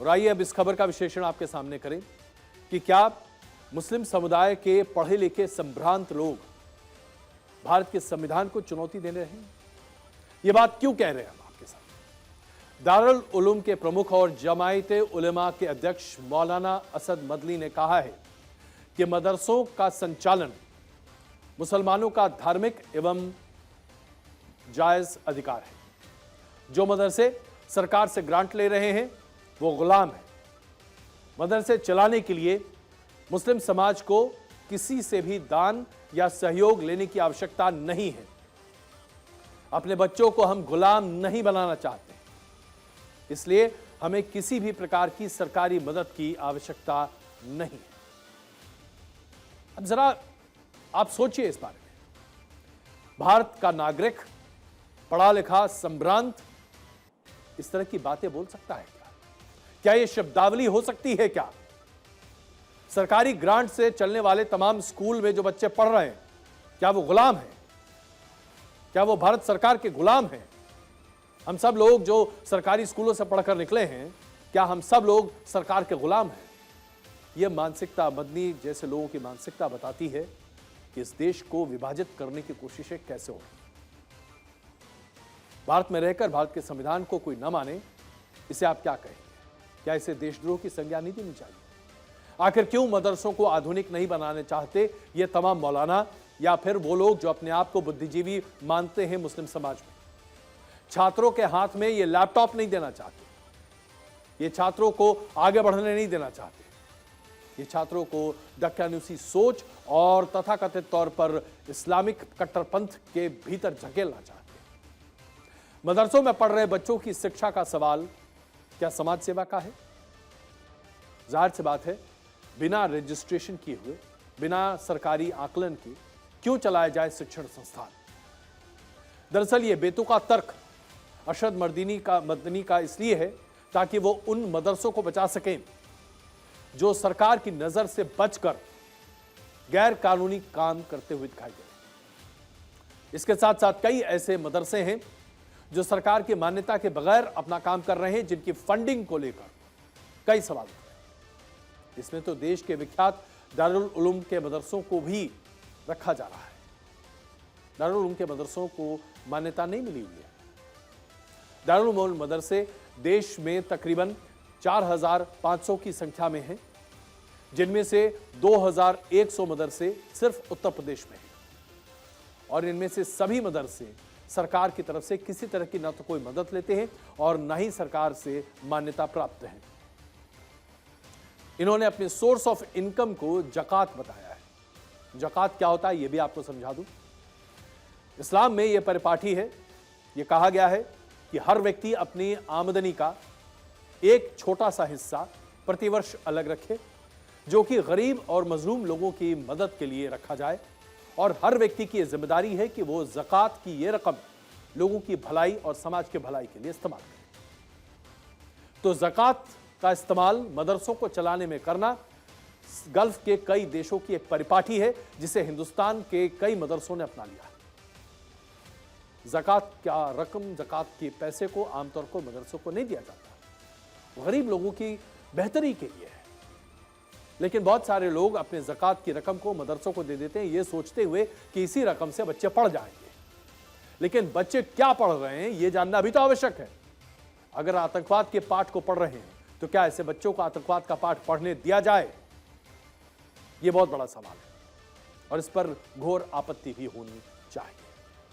और आइए अब इस खबर का विश्लेषण आपके सामने करें कि क्या मुस्लिम समुदाय के पढ़े लिखे संभ्रांत लोग भारत के संविधान को चुनौती दे रहे हैं। ये बात क्यों कह रहे हैं हम आपके साथ। दारुल उलूम के प्रमुख और जमायत उलेमा के अध्यक्ष मौलाना असद मदली ने कहा है कि मदरसों का संचालन मुसलमानों का धार्मिक एवं जायज अधिकार है। जो मदरसे सरकार से ग्रांट ले रहे हैं वो गुलाम है। मदरसे चलाने के लिए मुस्लिम समाज को किसी से भी दान या सहयोग लेने की आवश्यकता नहीं है। अपने बच्चों को हम गुलाम नहीं बनाना चाहते, इसलिए हमें किसी भी प्रकार की सरकारी मदद की आवश्यकता नहीं है। अब जरा आप सोचिए इस बारे में। भारत का नागरिक पढ़ा लिखा संभ्रांत इस तरह की बातें बोल सकता है क्या? क्या यह शब्दावली हो सकती है क्या? सरकारी ग्रांट से चलने वाले तमाम स्कूल में जो बच्चे पढ़ रहे हैं, क्या वो गुलाम हैं? क्या वो भारत सरकार के गुलाम हैं? हम सब लोग जो सरकारी स्कूलों से पढ़कर निकले हैं, क्या हम सब लोग सरकार के गुलाम हैं? यह मानसिकता, मदनी जैसे लोगों की मानसिकता बताती है कि इस देश को विभाजित करने की कोशिशें कैसे हो रही। भारत में रहकर भारत के संविधान को कोई न माने, इसे आप क्या कहेंगे? क्या इसे देशद्रोह की संज्ञा नहीं देनी चाहिए? आखिर क्यों मदरसों को आधुनिक नहीं बनाने चाहते ये तमाम मौलाना या फिर वो लोग जो अपने आप को बुद्धिजीवी मानते हैं मुस्लिम समाज में? छात्रों के हाथ में ये लैपटॉप नहीं देना चाहते, ये छात्रों को आगे बढ़ने नहीं देना चाहते, ये छात्रों को दक्यानुसी सोच और तथाकथित तौर पर इस्लामिक कट्टरपंथ के भीतर धकेलना चाहते। मदरसों में पढ़ रहे बच्चों की शिक्षा का सवाल क्या समाज सेवा का है? जाहिर सी बात है, बिना रजिस्ट्रेशन किए हुए, बिना सरकारी आकलन के क्यों चलाया जाए शिक्षण संस्थान? दरअसल ये बेतुका तर्क अरशद मदनी का इसलिए है ताकि वो उन मदरसों को बचा सकें जो सरकार की नजर से बचकर गैर कानूनी काम करते हुए दिखाई दे रहे। इसके साथ साथ कई ऐसे मदरसे हैं जो सरकार की मान्यता के बगैर अपना काम कर रहे हैं, जिनकी फंडिंग को लेकर कई सवाल उठ रहे हैं। इसमें तो देश के विख्यात दारुल उलूम के मदरसों को भी रखा जा रहा है। दारुल उलूम के मदरसों को मान्यता नहीं मिली हुई है। दारुल उलूम मदरसे देश में तकरीबन 4,500 की संख्या में हैं, जिनमें से 2,100 मदरसे सिर्फ उत्तर प्रदेश में हैं और इनमें से सभी मदरसे सरकार की तरफ से किसी तरह की न तो कोई मदद लेते हैं और न ही सरकार से मान्यता प्राप्त है। इन्होंने अपने सोर्स ऑफ इनकम को जकात बताया है। जकात क्या होता है यह भी आपको समझा दूं। इस्लाम में यह परिपाटी है, यह कहा गया है कि हर व्यक्ति अपनी आमदनी का एक छोटा सा हिस्सा प्रतिवर्ष अलग रखे, जो कि गरीब और मजलूम लोगों की मदद के लिए रखा जाए और हर व्यक्ति की यह जिम्मेदारी है कि वो ज़कात की ये रकम लोगों की भलाई और समाज के भलाई के लिए इस्तेमाल करे। तो ज़कात का इस्तेमाल मदरसों को चलाने में करना गल्फ के कई देशों की एक परिपाटी है, जिसे हिंदुस्तान के कई मदरसों ने अपना लिया है। ज़कात का रकम, ज़कात के पैसे को आमतौर पर मदरसों को नहीं दिया जाता, गरीब लोगों की बेहतरी के लिए है। लेकिन बहुत सारे लोग अपने ज़कात की रकम को मदरसों को दे देते हैं, ये सोचते हुए कि इसी रकम से बच्चे पढ़ जाएंगे। लेकिन बच्चे क्या पढ़ रहे हैं ये जानना भी तो आवश्यक है। अगर आतंकवाद के पाठ को पढ़ रहे हैं तो क्या ऐसे बच्चों को आतंकवाद का पाठ पढ़ने दिया जाए? ये बहुत बड़ा सवाल है और इस पर घोर आपत्ति भी होनी चाहिए।